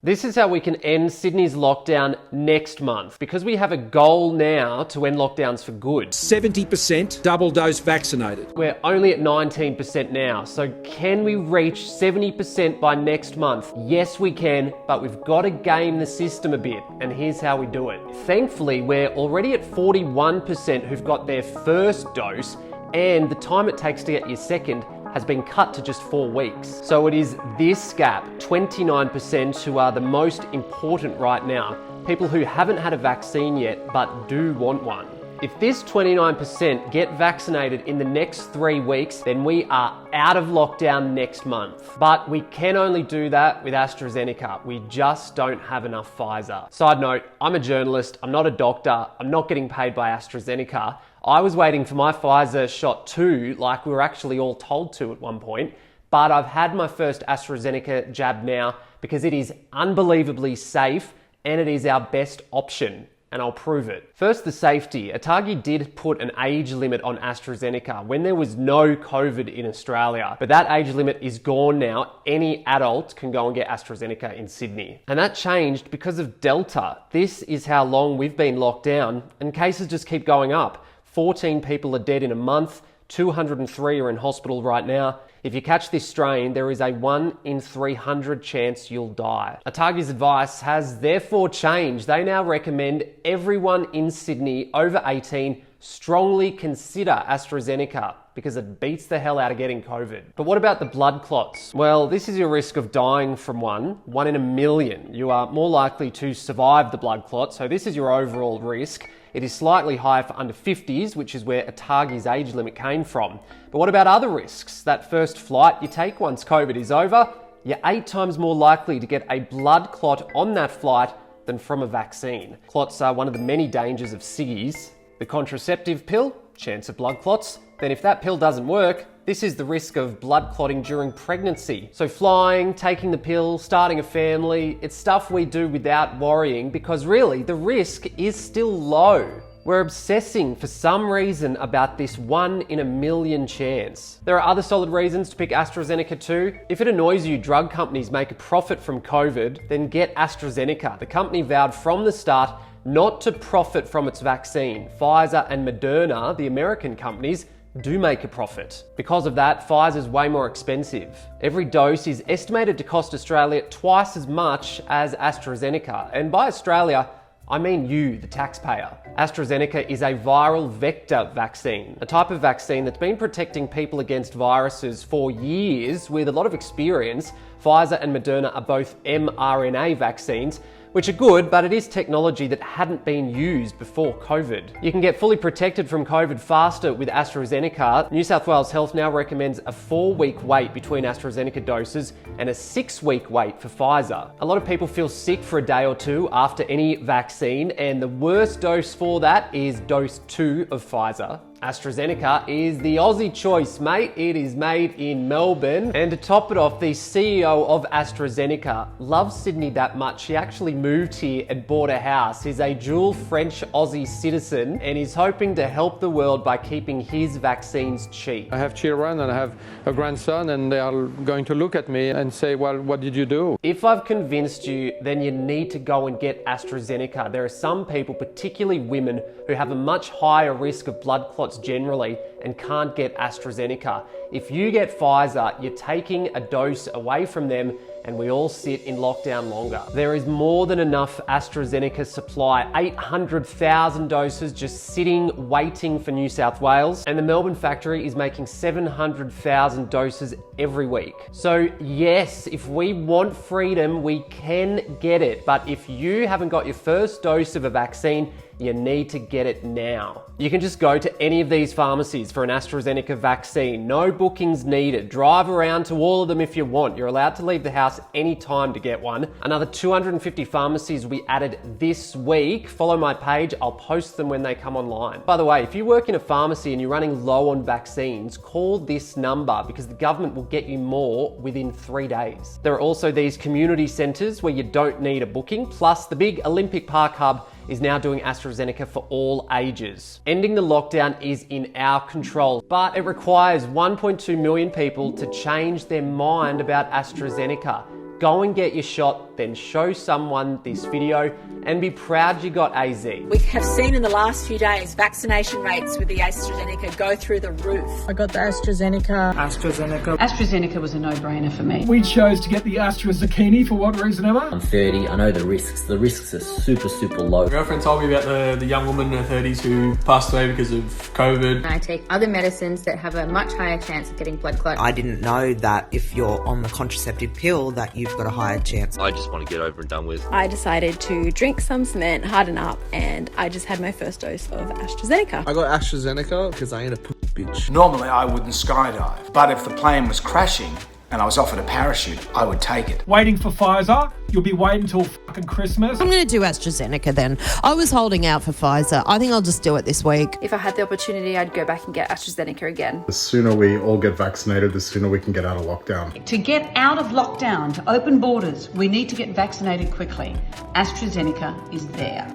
This is how we can end Sydney's lockdown next month, because we have a goal now to end lockdowns for good. 70% double dose vaccinated. We're only at 19% now, so can we reach 70% by next month? Yes, we can, but we've got to game the system a bit, and here's how we do it. Thankfully, we're already at 41% who've got their first dose, and the time it takes to get your second has been cut to just 4 weeks. So it is this gap, 29%, who are the most important right now. People who haven't had a vaccine yet, but do want one. If this 29% get vaccinated in the next 3 weeks, then we are out of lockdown next month. But we can only do that with AstraZeneca. We just don't have enough Pfizer. Side note, I'm a journalist, I'm not a doctor, I'm not getting paid by AstraZeneca. I was waiting for my Pfizer shot too, like we were actually all told to at one point, but I've had my first AstraZeneca jab now because it is unbelievably safe and it is our best option, and I'll prove it. First, the safety. ATAGI did put an age limit on AstraZeneca when there was no COVID in Australia, but that age limit is gone now. Any adult can go and get AstraZeneca in Sydney. And that changed because of Delta. This is how long we've been locked down, and cases just keep going up. 14 people are dead in a month, 203 are in hospital right now. If you catch this strain, there is a 1 in 300 chance you'll die. ATAGI's advice has therefore changed. They now recommend everyone in Sydney over 18 strongly consider AstraZeneca because it beats the hell out of getting COVID. But what about the blood clots? Well, this is your risk of dying from one in a million. You are more likely to survive the blood clot, so this is your overall risk. It is slightly higher for under 50s, which is where ATAGI's age limit came from. But what about other risks? That first flight you take once COVID is over, you're 8 times more likely to get a blood clot on that flight than from a vaccine. Clots are one of the many dangers of ciggies. The contraceptive pill, chance of blood clots. Then if that pill doesn't work, this is the risk of blood clotting during pregnancy. So flying, taking the pill, starting a family, it's stuff we do without worrying because really the risk is still low. We're obsessing for some reason about this 1 in a million chance. There are other solid reasons to pick AstraZeneca too. If it annoys you drug companies make a profit from COVID, then get AstraZeneca. The company vowed from the start not to profit from its vaccine. Pfizer and Moderna, the American companies, do make a profit. Because of that, Pfizer's way more expensive. Every dose is estimated to cost Australia twice as much as AstraZeneca. And by Australia, I mean you, the taxpayer. AstraZeneca is a viral vector vaccine, a type of vaccine that's been protecting people against viruses for years with a lot of experience. Pfizer and Moderna are both mRNA vaccines, which are good, but it is technology that hadn't been used before COVID. You can get fully protected from COVID faster with AstraZeneca. New South Wales Health now recommends a 4-week wait between AstraZeneca doses and a 6-week wait for Pfizer. A lot of people feel sick for a day or two after any vaccine, and the worst dose for that is dose 2 of Pfizer. AstraZeneca is the Aussie choice, mate. It is made in Melbourne. And to top it off, the CEO of AstraZeneca loves Sydney that much. He actually moved here and bought a house. He's a dual French-Aussie citizen and he's hoping to help the world by keeping his vaccines cheap. I have children and I have a grandson and they are going to look at me and say, well, what did you do? If I've convinced you, then you need to go and get AstraZeneca. There are some people, particularly women, who have a much higher risk of blood clots generally and can't get AstraZeneca. If you get Pfizer, you're taking a dose away from them and we all sit in lockdown longer. There is more than enough AstraZeneca supply, 800,000 doses just sitting, waiting for New South Wales. And the Melbourne factory is making 700,000 doses every week. So yes, if we want freedom, we can get it. But if you haven't got your first dose of a vaccine, you need to get it now. You can just go to any of these pharmacies for an AstraZeneca vaccine. No bookings needed. Drive around to all of them if you want. You're allowed to leave the house anytime to get one. Another 250 pharmacies we added this week. Follow my page. I'll post them when they come online. By the way, if you work in a pharmacy and you're running low on vaccines, call this number because the government will get you more within 3 days. There are also these community centres where you don't need a booking. Plus the big Olympic Park hub is now doing AstraZeneca for all ages. Ending the lockdown is in our control, but it requires 1.2 million people to change their mind about AstraZeneca. Go and get your shot then show someone this video and be proud you got AZ. We have seen in the last few days vaccination rates with the AstraZeneca go through the roof. I got the AstraZeneca. AstraZeneca was a no-brainer for me. We chose to get the AstraZeneca for what reason ever? I'm 30, I know the risks. The risks are super, super low. My girlfriend told me about the young woman in her 30s who passed away because of COVID. I take other medicines that have a much higher chance of getting blood clot. I didn't know that if you're on the contraceptive pill that you've got a higher chance. I just want to get over and done with. I decided to drink some cement, harden up, and I just had my first dose of AstraZeneca. I got AstraZeneca because I ain't a bitch. Normally I wouldn't skydive, but if the plane was crashing and I was offered a parachute, I would take it. Waiting for Pfizer? You'll be waiting till fucking Christmas? I'm going to do AstraZeneca then. I was holding out for Pfizer. I think I'll just do it this week. If I had the opportunity, I'd go back and get AstraZeneca again. The sooner we all get vaccinated, the sooner we can get out of lockdown. To get out of lockdown, to open borders, we need to get vaccinated quickly. AstraZeneca is there.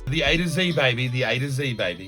The A to Z, baby. The A to Z, baby.